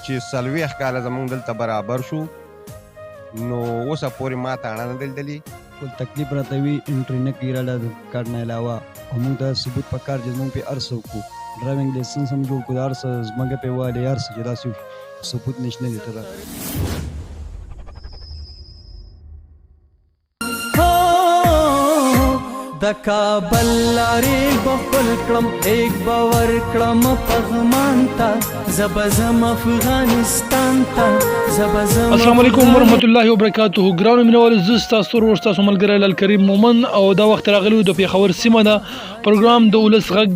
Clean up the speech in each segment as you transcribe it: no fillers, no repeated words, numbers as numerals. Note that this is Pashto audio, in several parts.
چې 40 کاله زمونږ دلته برابر شو نو اوسه پورې ما ته اړه نه دلدلي کوئی تکلیف راته وي انټری نه کوي راله د کار نه علاوه او موږ ته ثبوت پکار چې موږ په هر څه وکړو ډرایوینګ لایسنس هم جوړ کړو هر څه زموږ په والي هر څه چې داسې ثبوت نشته دی ته د کابل لارې بخل کړم ایک باور کړم پغمان ته زبزم افغانستان ته زبزم. السلام علیکم ورحمۃ اللہ وبرکاتہ. ګرانو مینوالو زه ستاسو ورور ستاسو ملګری لال کریم مومن او دا وخت راغلی د پیښور سیمه ده پروګرام د ولس غږ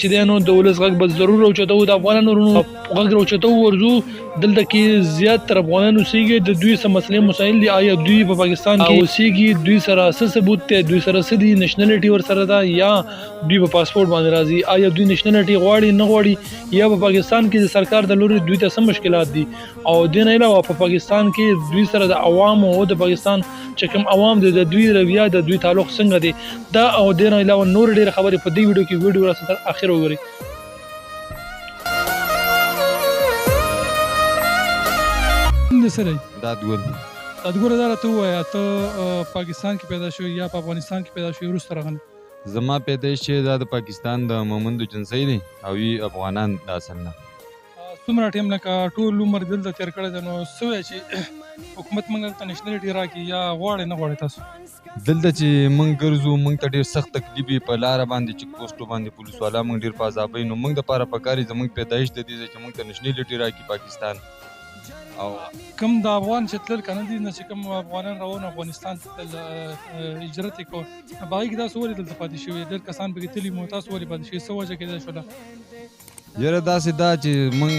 چې دی نو د ولس غږ به ضرور راوچتو د افغانانو غږ راوچتو ورزو دلته کې زیات تر افغانانو اوسېږي د دوی څه مسلې مسایل دي آیا دوی په پاکستان کې اوسېږي دوی سره څه ثبوت دی دوی سره څه دي نېشنلټي ورسره ده یا دوی په پاسپورت باندې راځي آیا دوی نېشنلټي غواړي نه غواړي یا په پاکستان کې د سرکار د لوري دوی ته څه مشکلات دي او د نه علاوه په پاکستان کې دوی سره د عوام او د پاکستان چې کوم عوام د دوی رویه د دوی تعلق څنګه دی دا او د نه علاوه نور ډېر خبرې په دې ویډیو کې ویډیو را تر اخر وګورئ. سره دادګوره دا راته ووایه ته پاکستان کې پیدا شوی یا په افغانستان کې پیدا شوی وروسته راغلی؟ زما پیدایش چې دا د پاکستان د مومندو جنسۍ دی او وی افغانان د اصل نه. څومره ټایم لکه ټول عمر دلته تېر کړی دی نو څه وایي چې حکومت موږ دلته نېشنلټي راکړي یا غواړئ نه غواړئ تاسو؟ دلته چې موږ ګرځو موږ ته ډېر سخت تکلیف وي په لاره باندې چیک پوسټو باندې پولیس والا موږ ډېر په عذابوي نو موږ دپاره پکار دي زموږ پیدایش د دې ځای چې موږ ته نېشنلټي راکړي پاکستان. او کوم د افغان چې تلل که نه دي نه چې کوم افغانان روان افغانستان ته تلل هجرت یې کوه په هغې کې تاسو ولې دلته پاتې شوي ډېر کسان پکې تللي مو تاسو ولې پاتې شوي څه وجه کېدای شوله؟ یاره داسې دا چې موږ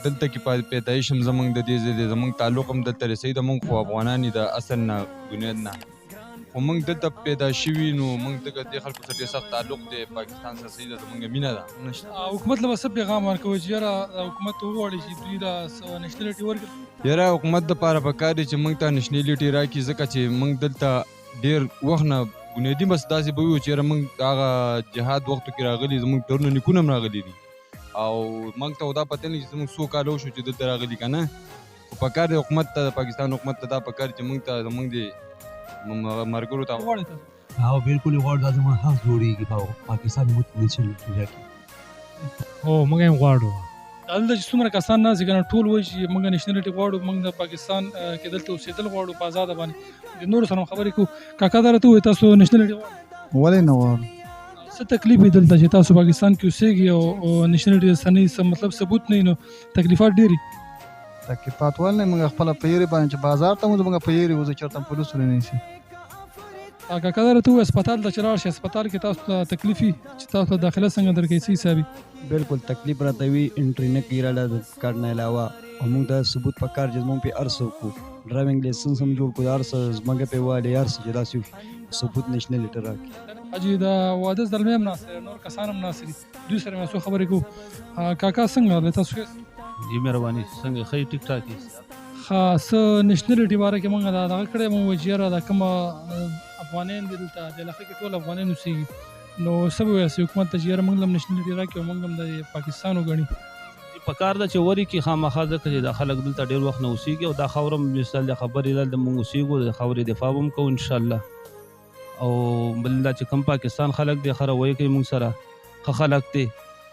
دلته کې پیدایش هم زموږ د دې ځای دی زموږ تعلق هم دلته رسوي د موږ خو افغانان د اصل نه بنیاد نه خو موږ دلته پیدا شوي نو موږ دې خلکو سره ډېر سخت تعلق دی پاکستان سره صحیح ده زموږ مینه ده. حکومت له به څه پیغام ورکوئ چې یاره حکومت ته وغواړي چې دوی له نېشنلټي ورکړي؟ یاره حکومت دپاره پکار دی چې موږ ته نېشنلټي راکړي ځکه چې موږ دلته ډېر وخت نه بنیادي بس داسې به وي چې یاره موږ هغه جهاد وختو کې راغلي زموږ پلرونه نیکونه هم راغلي دي او موږ ته دا پته نه چې زموږ څو کاله وشو چې دلته راغلي که نه خو پکار دی حکومت ته د پاکستان حکومت ته دا پکار چې موږ ته زموږ د ملګرو ته او بالکل غواړو دا زموږ حق جوړېږي په پاکستان موږ ته نېشنلټي راکړي. هو موږ هم غواړو دلته چې څومره کسان ناست دي که نه ټول وایي چې موږ نېشنلټي غواړو موږ د پاکستان کې دلته اوسېدل غواړو په ازاده باندې د نورو سره هم خبرې کوو. کاکا دا راته ووایي تاسو نېشنلټي غواړئ؟ ولې نه غواړو؟ څه تکلیف وي دلته چې تاسو پاکستان کې اوسېږئ او نېشنلټي درسره نه وي مطلب ثبوت نه وي نو تکلیفات ډېر وي. تکلیفات ولې نه موږ خپله په یېرې باندې چې بازار ته مو زموږ په یېرې وځو چېرته پولیس ونه نیسي. کاکا دا راته ووایه هسپتال ته چې لاړ شئ هسپتال کې تاسو ته تکلیف وي چې تاسو ته داخله څنګه درکوي څه حساب وي؟ بالکل تکلیف راته وي انټری نه کوي راله د کار نه علاوه او موږ ته ثبوت پکار چې موږ په هر څه وکړو ډرایوینګ لایسنس هم جوړ کړو هر څه زموږ په والي هر څه چې داسې ثبوت نېشنلټي راکړي. حاجي د واده زلمی هم ناست دی نور کسان هم ناست دي دوی سره مې څو خبرې کوو. کاکا څنګه دی تاسو ښه؟ جی مهرباني څنګه ښه ټیک ټاک یې؟ ښه څه نېشنلټي باره کې موږ دا دغه کړی مو وایي چې یاره دا کومه افغانان دي دلته د علاقې کې ټول افغانان اوسېږي نو څه به وایاست حکومت ته چې یاره موږ هم نېشنلټي راکړي او موږ هم د پاکستان وګڼي؟ پکار ده چې وري کې خامخا ځکه چې دا خلک دلته ډېر وخت نه اوسېږي او دا خاوره هم مثال د خبرې دلته موږ اوسېږو د خاورې دفاع به هم کوو انشاءالله او بل دا چې کوم پاکستان خلک دی ښه رویه کوي موږ سره ښه خلک دی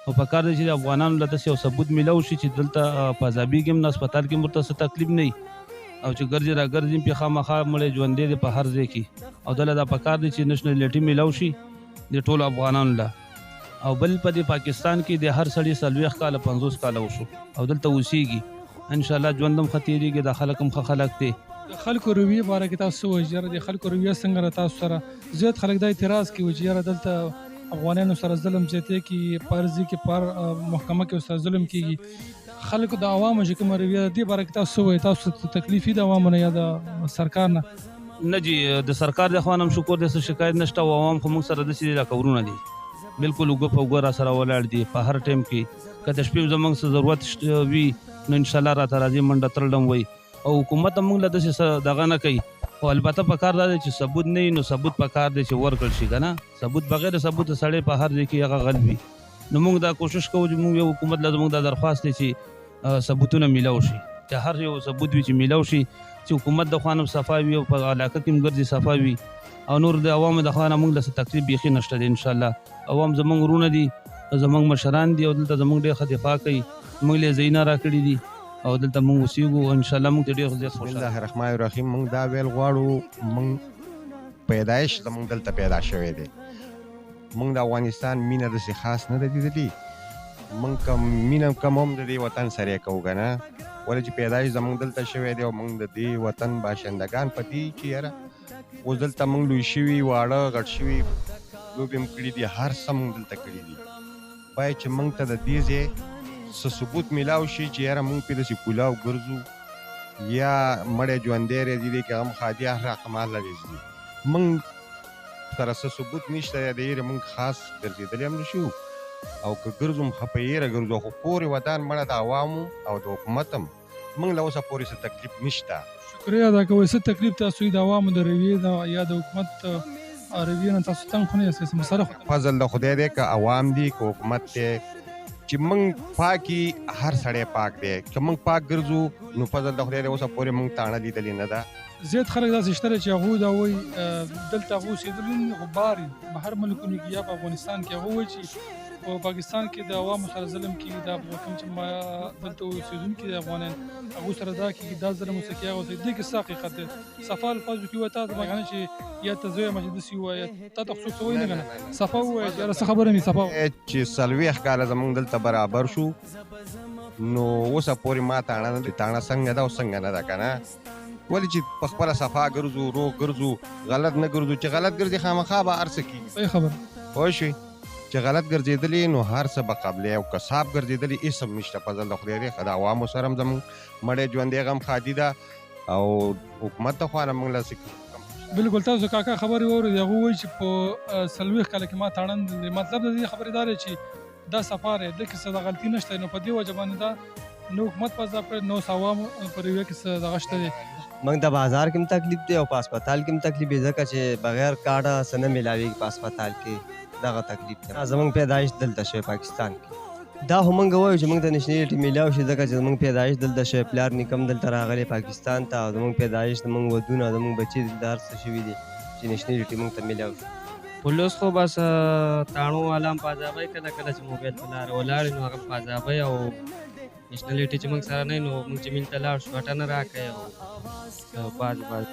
او پکار دی چې د افغانانو له داسې یو ثبوت میلاو شي چې دلته په عذابېږي هم نه هسپتال کې هم ورته څه تکلیف نه وي او چې ګرځي را ګرځي پې خامخا مړی ژوندی دی په هر ځای کې او دله دا پکار دی چې نېشنلټي میلاو شي د ټولو افغانانو له او بل په دې پاکستان کې د هر سړي 40 کاله 50 کاله وشو او دلته اوسېږي انشاءالله ژوند هم ښه تېرېږي دا خلک هم ښه خلک دی. د خلکو رویې باره کې تاسو څه وایئ چې یاره د خلکو رویه څنګه ده تاسو سره؟ زیات خلک دا اعتراض کوي چې یاره دلته افغانانو سره ظلم زیاتې کېږي په هر ځای کې په هر محکمه کې ورسره ظلم کېږي خلکو د عوامو چې کومه رویه ده دې باره کې تاسو څه وایئ تاسو ته تکلیف وي د عوامو نه یا د سرکار نه؟ نه جی د سرکار د خوا نه هم شکر دی څه شکایت نشته او عوام خو موږ سره داسې دي لکه ورونه دي بالکل اوږه په اوږه را سره ولاړ دي په هر ټایم کې که د شپې زموږ څه ضرورت وي نو انشاءالله راته راځي منډه ترډم وایي او حکومت هم موږ له داسې څه دغه نه کوي خو البته پکار دا دی چې ثبوت نه وي نو ثبوت پکار دی چې ورکړل شي که نه ثبوت بغیر ثبوت سړی په هر ځای کې هغه غل وي نو موږ دا کوشش کوو چې موږ یو حکومت له زموږ دا درخواست دی چې ثبوتونه میلاو شي چې هر یو ثبوت وي چې میلاو شي چې حکومت د خوا نه صفا وي او په علاقه کې هم ګرځي صفا وي او نور د عوامو د خوا نه موږ له څه تکلیف بیخي نشته دی انشاءالله. عوام زموږ ورونه دي، زموږ مشران دي او دلته زموږ ډېر ښه دفاع کوي. موږ له ځایونه راکړي دي او دلته موږ اوسېږو او انشاءالله موږ ته ډېر زیات بسم خوشحاله. الله الرحمن الرحیم. موږ دا ویل غواړو، موږ پیدایش زموږ دلته پیدا شوی دی. موږ د افغانستان مینه داسې خاص نه ده لیدلې. موږ کم مینه کم هم د دې وطن سره یې کوو که نه، ولې چې پیدایش زموږ دلته شوی دی او موږ د دې وطن باشندګان په دې چې یاره اوس دلته موږ لوی شوي، واړه غټ شوي، لوبې هم کړي دي، هر څه موږ دلته کړي دي. باید چې موږ ته د دې ځای څه ثبوت میلاو شي چې یاره موږ پرې داسې کولاو ګرځو یا مړی ژوندی راځي دی که غم خادي هر رقمه راځي. موږ سره څه ثبوت نشته دی، د یېرې موږ خاص ګرځېدلی هم نه شو او که ګرځو هم ښه په یېره ګرځو، خو پورې ودان مړه د عوامو او د حکومت هم موږ له اوسه پورې څه تکلیف نشته. شکریه ادا کوئ. څه تکلیف تاسو د عوامو د رویې نه یا د حکومت رویې نه تاسو تنګ خو نه یاست؟ مسله خو فضل د خدای دی، که عوام دي که حکومت دی، چې موږ پاکي هر سړی پاک دی. که موږ پاک ګرځو نو فضل د خدای دی اوسه پورې موږ تاڼه لیدلې نه ده. زیات خلک داسې شته چې هغوی دا وایي دلته هغوی اوسېدلي خو بار بهر ملکونو کې یا په افغانستان کې هغوی وایي چې په پاکستان کې د عوامو سره ظلم کېږي، دا کوم چې دلته اوسېدونکي دي افغانان هغوی سره دا کېږي، دا ظلم ورسره کېږي. هغه دې کې څه حقیقت دی؟ صفا الفاظو کې وایي تا ته مګنه چې یا ته زویه چې داسې ووایه تا ته خو څوک څه وایي نه که نه، صفا ووایه چې یاره څه خبره مې صفا ووایه. چې 40 کاله زموږ دلته برابر شو نو اوسه پورې ما تاڼه نه ده. تاڼه څنګه ده او څنګه نه ده که نه، ولې چې په خپله صفا ګرځو، روغ ګرځو، غلط نه ګرځو. چې غلط ګرځي خامخا به هر څه کېږي. صحیح خبره. پوه شوې؟ چې غلط ګرځېدلي نو هر څه به قبلې او که صاف ګرځېدلي هېڅ هم نشته. فضل د خدای دی، د عوامو سره هم زموږ مړی ژوندی غم خادي ده او حکومت د خوا نه موږ له بالکل. تاسو کاکا خبرې واورېدې، هغوی وایي چې په 40 کاله کې ما تاڼه نه دی. مطلب د دې خبرې دا دی چې دا صفا دی، دلته کې څه د غلطي نشته. نو په دې وجه باندې دا نو حکومت په ځای کړی، نو عوامو په رویه کې څه دغه شته دی. موږ د بازار کې هم تکلیف دی او په هسپتال کې هم تکلیف دی، ځکه چې بغیر کارډه څه نه میلاوېږي په هسپتال کې. دغه تکلیف دی. زموږ پیدایش دلته شوی پاکستان کې. دا خو موږ وایو چې موږ ته نیشنلټي میلاو شي، ځکه چې زموږ پیدایش دلته شوی، پلار نیکه هم دلته راغلی پاکستان ته او زموږ پیدایش زموږ ودونه زموږ بچي دلته هر څه شوي دي چې نیشنلټي موږ ته میلاو شي. پولیس خو بس تاڼو والا هم په عذابی، کله کله چې موبایل په لاره ولاړ نو هغه په عذابی او نیشنلټي چې موږ سره نه نو موږ چې میل ته لاړ شو اټه نه راکوي او بعضې